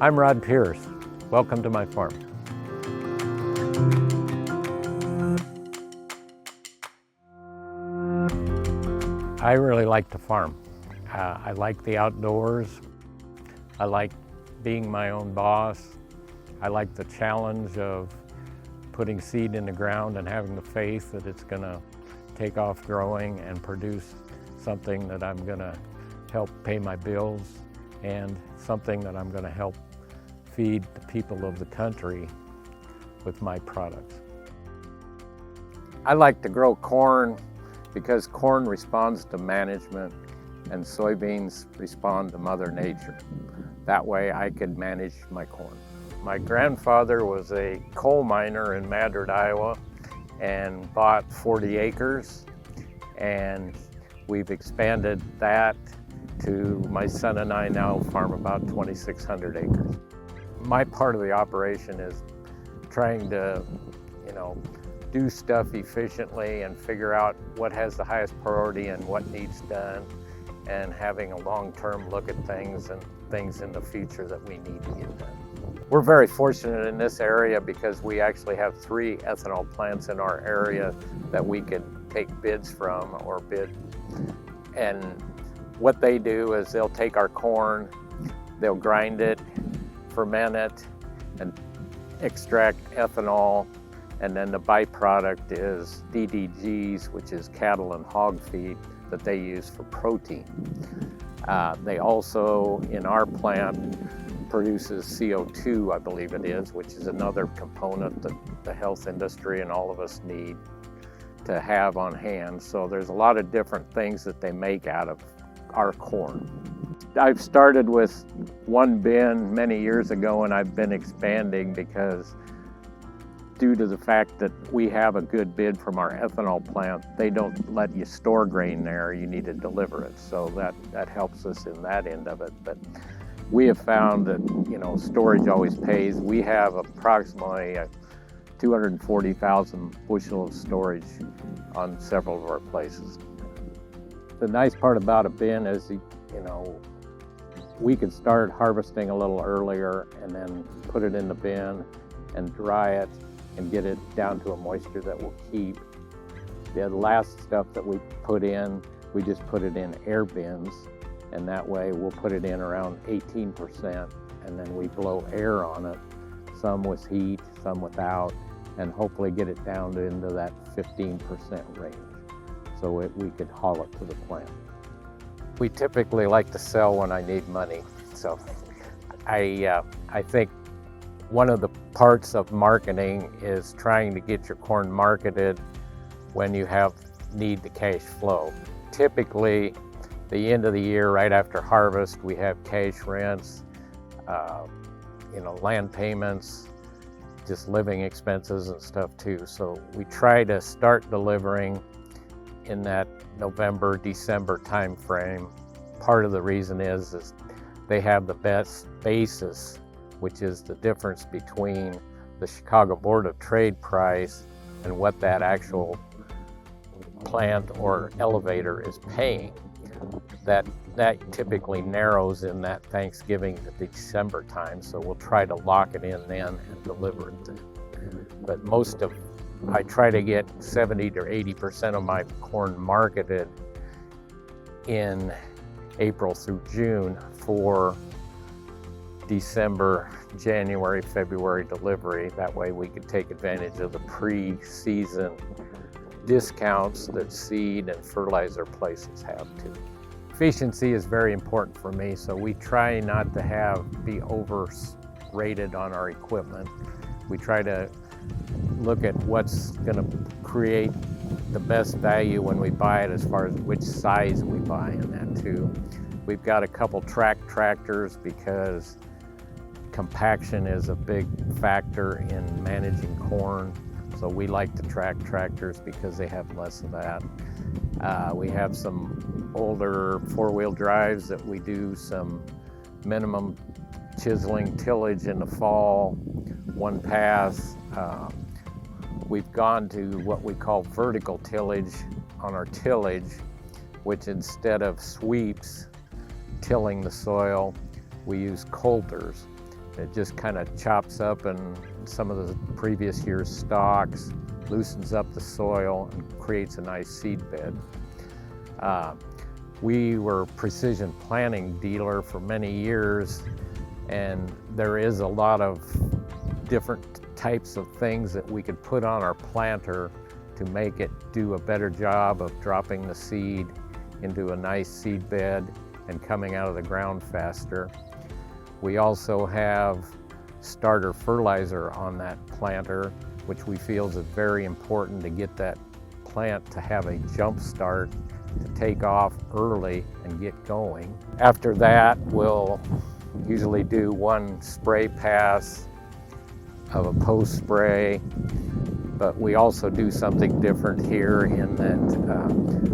I'm Rod Pierce. Welcome to my farm. I really like to farm. I like the outdoors. I like being my own boss. I like the challenge of putting seed in the ground and having the faith that it's going to take off growing and produce something that I'm going to help pay my bills and something that I'm going to help feed the people of the country with my products. I like to grow corn because corn responds to management and soybeans respond to Mother Nature. That way I could manage my corn. My grandfather was a coal miner in Madrid, Iowa, and bought 40 acres, and we've expanded that to my son and I now farm about 2,600 acres. My part of the operation is trying to, do stuff efficiently and figure out what has the highest priority and what needs done, and having a long-term look at things and things in the future that we need to get done. We're very fortunate in this area because we actually have 3 ethanol plants in our area that we could take bids from or bid. And what they do is they'll take our corn, they'll grind it, ferment it, and extract ethanol, and then the byproduct is DDGs, which is cattle and hog feed that they use for protein. They also, in our plant, produces CO2, I believe it is, which is another component that the health industry and all of us need to have on hand. So there's a lot of different things that they make out of our corn. I've started with 1 bin many years ago, and I've been expanding because due to the fact that we have a good bid from our ethanol plant, they don't let you store grain there, you need to deliver it. So that helps us in that end of it. But we have found that, storage always pays. We have approximately 240,000 bushel of storage on several of our places. The nice part about a bin is, we could start harvesting a little earlier and then put it in the bin and dry it and get it down to a moisture that will keep. The last stuff that we put in, we just put it in air bins, and that way we'll put it in around 18%, and then we blow air on it, some with heat, some without, and hopefully get it down into that 15% range so we could haul it to the plant. We typically like to sell when I need money, so I think one of the parts of marketing is trying to get your corn marketed when you need the cash flow. Typically, the end of the year, right after harvest, we have cash rents, land payments, just living expenses and stuff too. So we try to start delivering in that November, December time frame. Part of the reason is they have the best basis, which is the difference between the Chicago Board of Trade price and what that actual plant or elevator is paying. That typically narrows in that Thanksgiving to December time, so we'll try to lock it in then and deliver it then. But I try to get 70 to 80% of my corn marketed in April through June for December, January, February delivery. That way we could take advantage of the pre-season discounts that seed and fertilizer places have too. Efficiency is very important for me, so we try not to be overrated on our equipment. We try to look at what's going to create the best value when we buy it, as far as which size we buy in that too. We've got a couple tractors because compaction is a big factor in managing corn. So we like to track tractors because they have less of that. We have some older 4-wheel drives that we do some minimum chiseling tillage in the fall, 1 pass. We've gone to what we call vertical tillage on our tillage, which instead of sweeps tilling the soil, we use coulters. It just kind of chops up and some of the previous year's stalks, loosens up the soil, and creates a nice seed bed. We were precision planting dealer for many years, and there is a lot of different types of things that we could put on our planter to make it do a better job of dropping the seed into a nice seed bed and coming out of the ground faster. We also have starter fertilizer on that planter, which we feel is very important to get that plant to have a jump start, to take off early and get going. After that, we'll usually do one spray pass of a post spray, but we also do something different here in that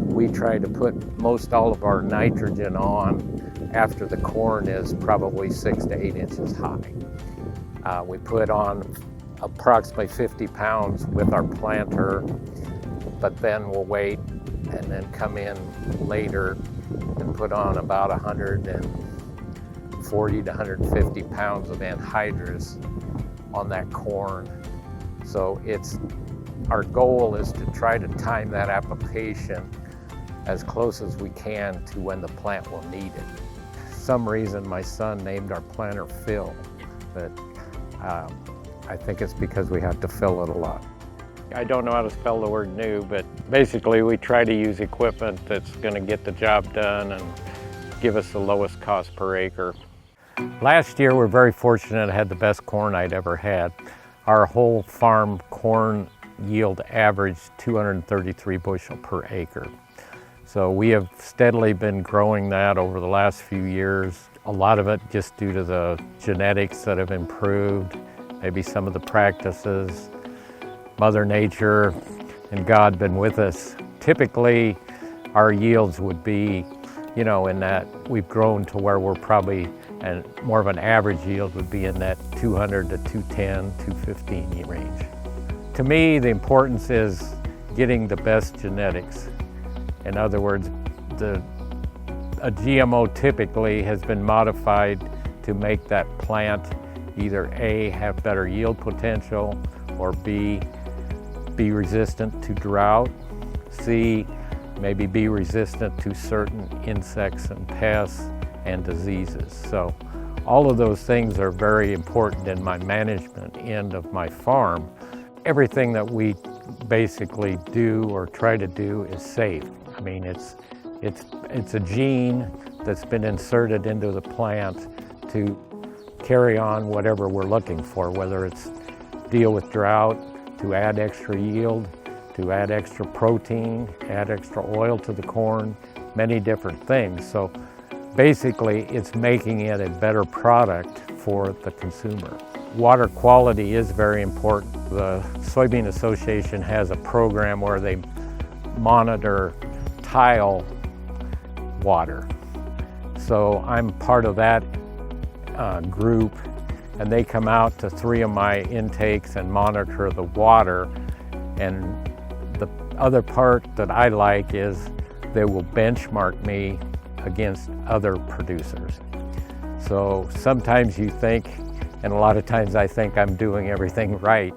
we try to put most all of our nitrogen on after the corn is probably 6 to 8 inches high. We put on approximately 50 pounds with our planter, but then we'll wait and then come in later and put on about 140 to 150 pounds of anhydrous on that corn. So our goal is to try to time that application as close as we can to when the plant will need it. For some reason my son named our planter Phil, but I think it's because we have to fill it a lot. I don't know how to spell the word new, but basically we try to use equipment that's going to get the job done and give us the lowest cost per acre. Last year we're very fortunate. I had the best corn I'd ever had. Our whole farm corn yield averaged 233 bushel per acre. So we have steadily been growing that over the last few years. A lot of it just due to the genetics that have improved, maybe some of the practices. Mother Nature and God been with us. Typically, our yields would be, in that we've grown to where we're probably, and more of an average yield would be in that 200 to 210, 215 range. To me, the importance is getting the best genetics. In other words, a GMO typically has been modified to make that plant either A, have better yield potential, or B, be resistant to drought, C, maybe be resistant to certain insects and pests and diseases. So all of those things are very important in my management end of my farm. Everything that we basically do or try to do is safe. I mean, it's a gene that's been inserted into the plant to carry on whatever we're looking for, whether it's deal with drought, to add extra yield, to add extra protein, add extra oil to the corn, many different things. So basically it's making it a better product for the consumer. Water quality is very important. The Soybean Association has a program where they monitor tile water. So I'm part of that group, and they come out to 3 of my intakes and monitor the water. And the other part that I like is they will benchmark me against other producers. So sometimes you think, and a lot of times I think I'm doing everything right,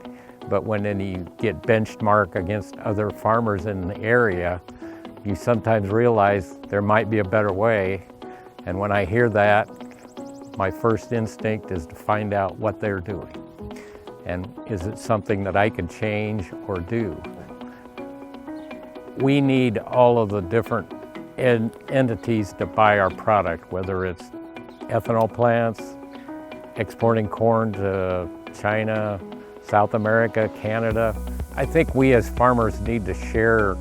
but when then you get benchmarked against other farmers in the area, you sometimes realize there might be a better way. And when I hear that, my first instinct is to find out what they're doing. And is it something that I can change or do? We need all of the different entities to buy our product, whether it's Ethanol Plants, exporting corn to China, South America, Canada. I think we as farmers need to share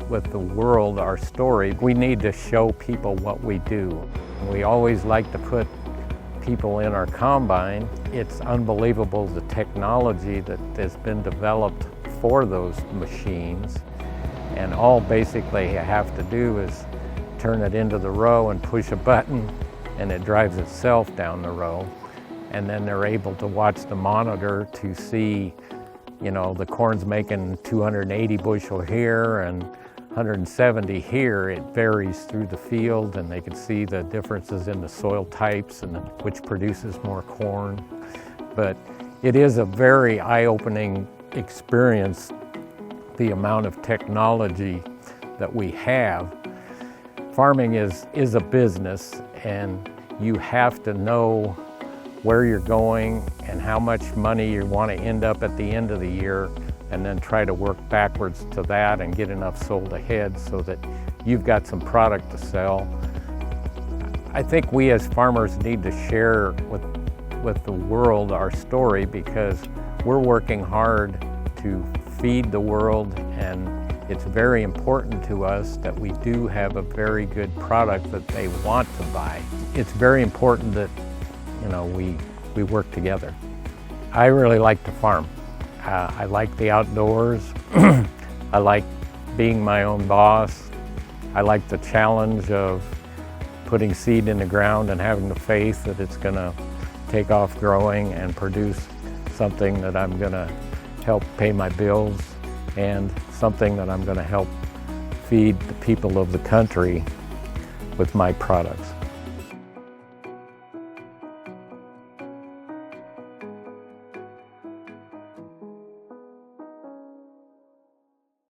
with the world our story. We need to show people what we do. We always like to put people in our combine. It's unbelievable the technology that has been developed for those machines, and all basically you have to do is turn it into the row and push a button and it drives itself down the row, and then they're able to watch the monitor to see, the corn's making 280 bushel here and 170 here, it varies through the field, and they can see the differences in the soil types and which produces more corn. But it is a very eye-opening experience, the amount of technology that we have. Farming is a business, and you have to know where you're going and how much money you want to end up at the end of the year, and then try to work backwards to that and get enough sold ahead so that you've got some product to sell. I think we as farmers need to share with the world our story, because we're working hard to feed the world, and it's very important to us that we do have a very good product that they want to buy. It's very important that, you know, we work together. I really like to farm. I like the outdoors. I like being my own boss. I like the challenge of putting seed in the ground and having the faith that it's going to take off growing and produce something that I'm going to help pay my bills, and something that I'm going to help feed the people of the country with my products.